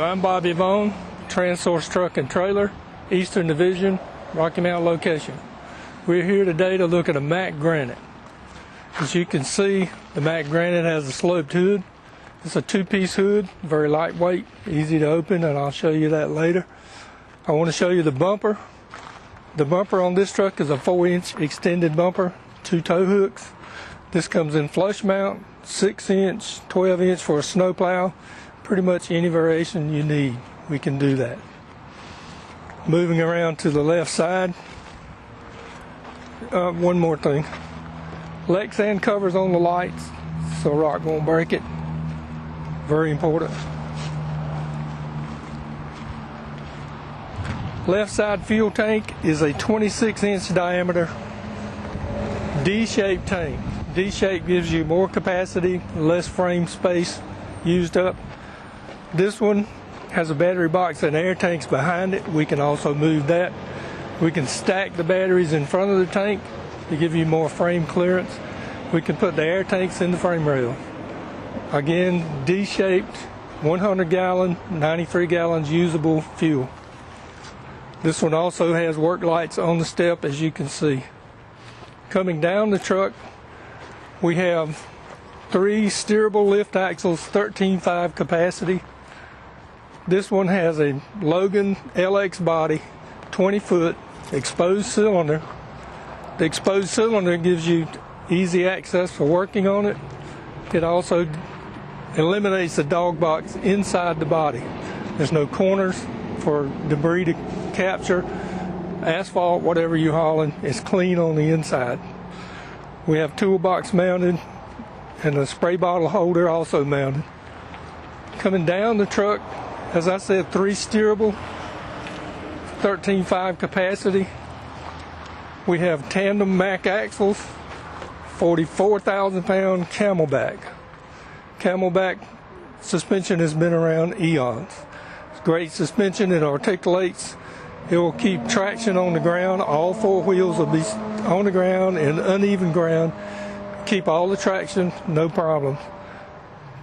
I'm Bobby Vaughn, Transource Truck and Trailer, Eastern Division, Rocky Mountain location. We're here today to look at a Mack Granite. As you can see, the Mack Granite has a sloped hood. It's a two-piece hood, very lightweight, easy to open, and I'll show you that later. I want to show you the bumper. The bumper on this truck is a 4-inch extended bumper, 2 tow hooks. This comes in flush mount, 6-inch, 12-inch for a snowplow. Pretty much any variation you need, we can do that. Moving around to the left side, one more thing. Lexan covers on the lights, so rock won't break it. Very important. Left side fuel tank is a 26-inch diameter D-shaped tank. D-shape gives you more capacity, less frame space used up. This one has a battery box and air tanks behind it. We can also move that. We can stack the batteries in front of the tank to give you more frame clearance. We can put the air tanks in the frame rail. Again, D-shaped, 100 gallon, 93 gallons usable fuel. This one also has work lights on the step, as you can see. Coming down the truck, we have 3 steerable lift axles, 13.5 capacity. This one has a Logan LX body, 20 foot, exposed cylinder. The exposed cylinder gives you easy access for working on it. It also eliminates the dog box inside the body. There's no corners for debris to capture. Asphalt, whatever you're hauling, is clean on the inside. We have toolbox mounted and a spray bottle holder also mounted. Coming down the truck, as I said, 3 steerable, 13.5 capacity. We have tandem Mack axles, 44,000 pound Camelback. Camelback suspension has been around eons. It's great suspension, it articulates. It will keep traction on the ground. All 4 wheels will be on the ground and uneven ground. Keep all the traction, no problem.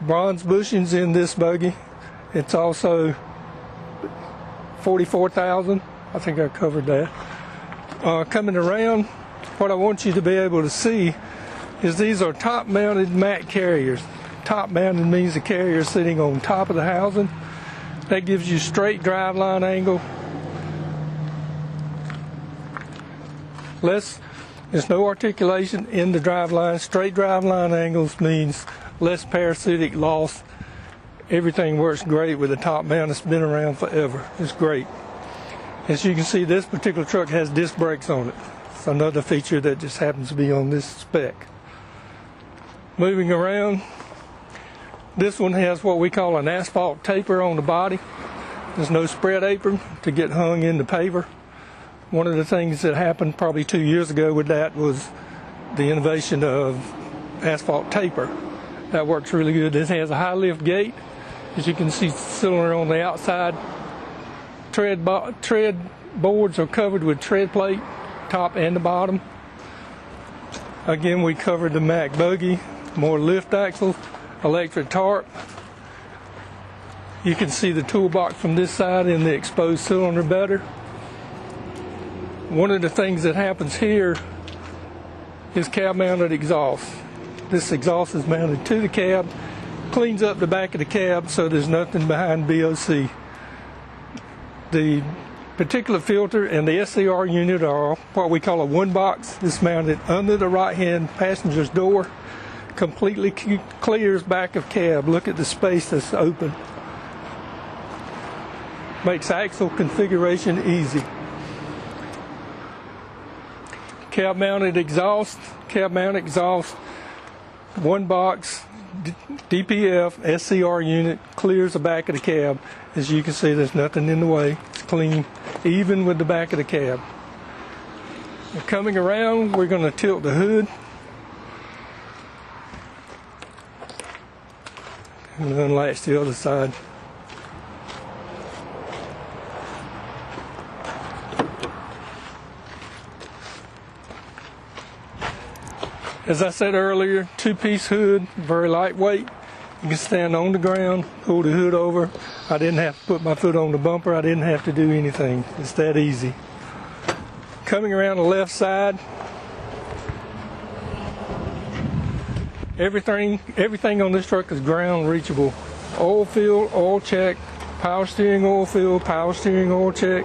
Bronze bushings in this buggy. It's also 44,000. I think I covered that. Coming around, what I want you to be able to see is these are top-mounted Mack carriers. Top-mounted means the carrier is sitting on top of the housing. That gives you straight driveline angle. There's no articulation in the driveline. Straight driveline angles means less parasitic loss. Everything works great with the top mount. It's been around forever. It's great. As you can see, this particular truck has disc brakes on it. It's another feature that just happens to be on this spec. Moving around, this one has what we call an asphalt taper on the body. There's no spread apron to get hung in the paver. One of the things that happened probably 2 years ago with that was the innovation of asphalt taper. That works really good. This has a high lift gate. As you can see, cylinder on the outside. Tread boards are covered with tread plate, top and the bottom. Again, we covered the Mack buggy, more lift axles, electric tarp. You can see the toolbox from this side in the exposed cylinder better. One of the things that happens here is cab mounted exhaust. This exhaust is mounted to the cab, cleans up the back of the cab so there's nothing behind BOC. The particulate filter and the SCR unit are what we call a one box. This mounted under the right hand passenger's door, completely clears back of cab. Look at the space that's open. Makes axle configuration easy. Cab mounted exhaust, one box, DPF, SCR unit, clears the back of the cab. As you can see, there's nothing in the way. It's clean, even with the back of the cab. Coming around, we're going to tilt the hood. And unlatch the other side. As I said earlier, 2-piece hood, very lightweight, You can stand on the ground, pull the hood over. I didn't have to put my foot on the bumper. I didn't have to do anything. It's that easy. Coming around the left side, everything on this truck is ground reachable. Oil fill, oil check, power steering oil fill, power steering oil check.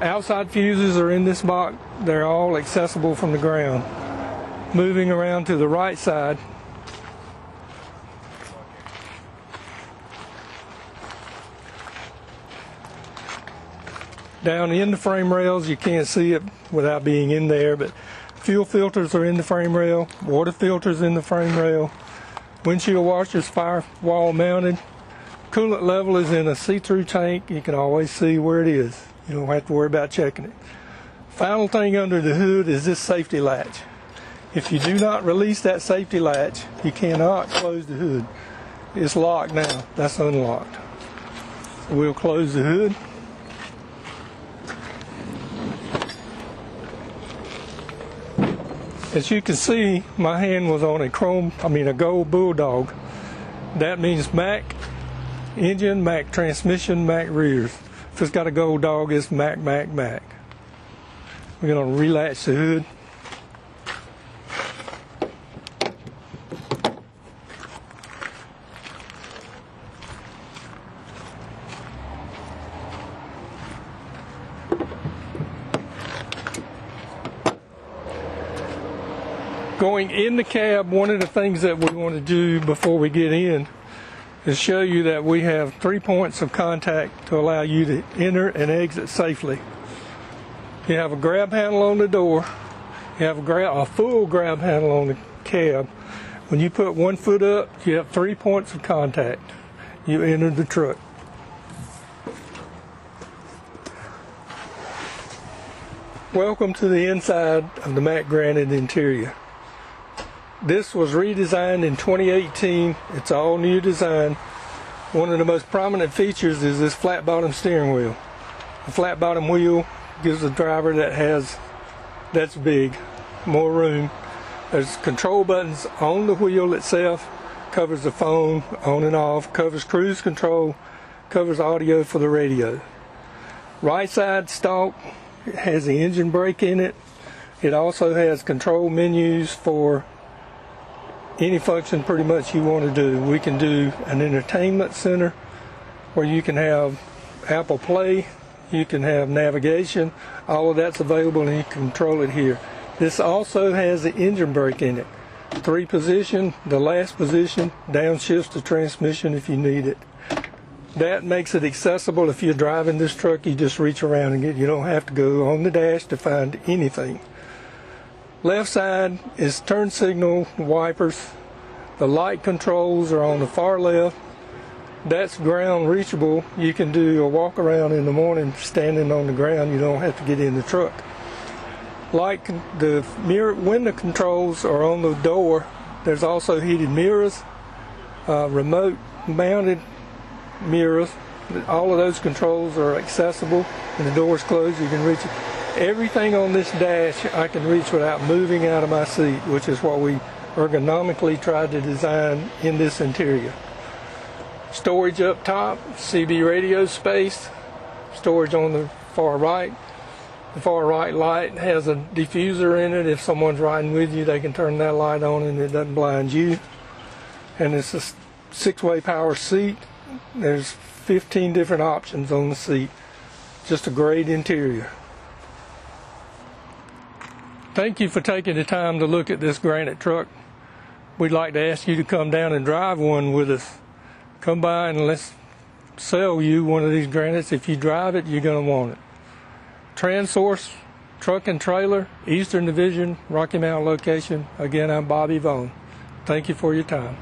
Outside fuses are in this box. They're all accessible from the ground. Moving around to the right side, down in the frame rails, you can't see it without being in there, but fuel filters are in the frame rail, water filters in the frame rail, windshield washers firewall mounted, coolant level is in a see-through tank. You can always see where it is. You don't have to worry about checking it. Final thing under the hood is this safety latch. If you do not release that safety latch, you cannot close the hood. It's locked now. That's unlocked. So we'll close the hood. As you can see, my hand was on a gold bulldog. That means Mack engine, Mack transmission, Mack rears. If it's got a gold dog, it's Mack, Mack, Mack. We're going to relatch the hood. Going in the cab, one of the things that we want to do before we get in is show you that we have 3 points of contact to allow you to enter and exit safely. You have a grab handle on the door. You have a full grab handle on the cab. When you put one foot up, you have 3 points of contact. You enter the truck. Welcome to the inside of the Mack Granite interior. This was redesigned in 2018. It's all new design. One of the most prominent features is this flat bottom steering wheel. The flat bottom wheel gives the driver that's big, more room. There's control buttons on the wheel itself, covers the phone on and off, covers cruise control, covers audio for the radio. Right side stalk has the engine brake in it. It also has control menus for any function pretty much you want to do. We can do an entertainment center where you can have Apple Play, you can have navigation, all of that's available and you can control it here. This also has the engine brake in it. 3 position, the last position downshifts the transmission if you need it. That makes it accessible. If you're driving this truck, you just reach around and you don't have to go on the dash to find anything. Left side is turn signal wipers. The light controls are on the far left. That's ground reachable. You can do a walk around in the morning standing on the ground. You don't have to get in the truck. Like the window controls are on the door. There's also heated mirrors, remote mounted mirrors. All of those controls are accessible. When the door's closed, you can reach it. Everything on this dash I can reach without moving out of my seat, which is what we ergonomically tried to design in this interior. Storage up top, CB radio space, storage on the far right. The far right light has a diffuser in it. If someone's riding with you, they can turn that light on and it doesn't blind you. And it's a 6-way power seat. There's 15 different options on the seat. Just a great interior. Thank you for taking the time to look at this Granite truck. We'd like to ask you to come down and drive one with us. Come by and let's sell you one of these Granites. If you drive it, you're going to want it. Transource, truck and trailer, Eastern Division, Rocky Mount location. Again, I'm Bobby Vaughn. Thank you for your time.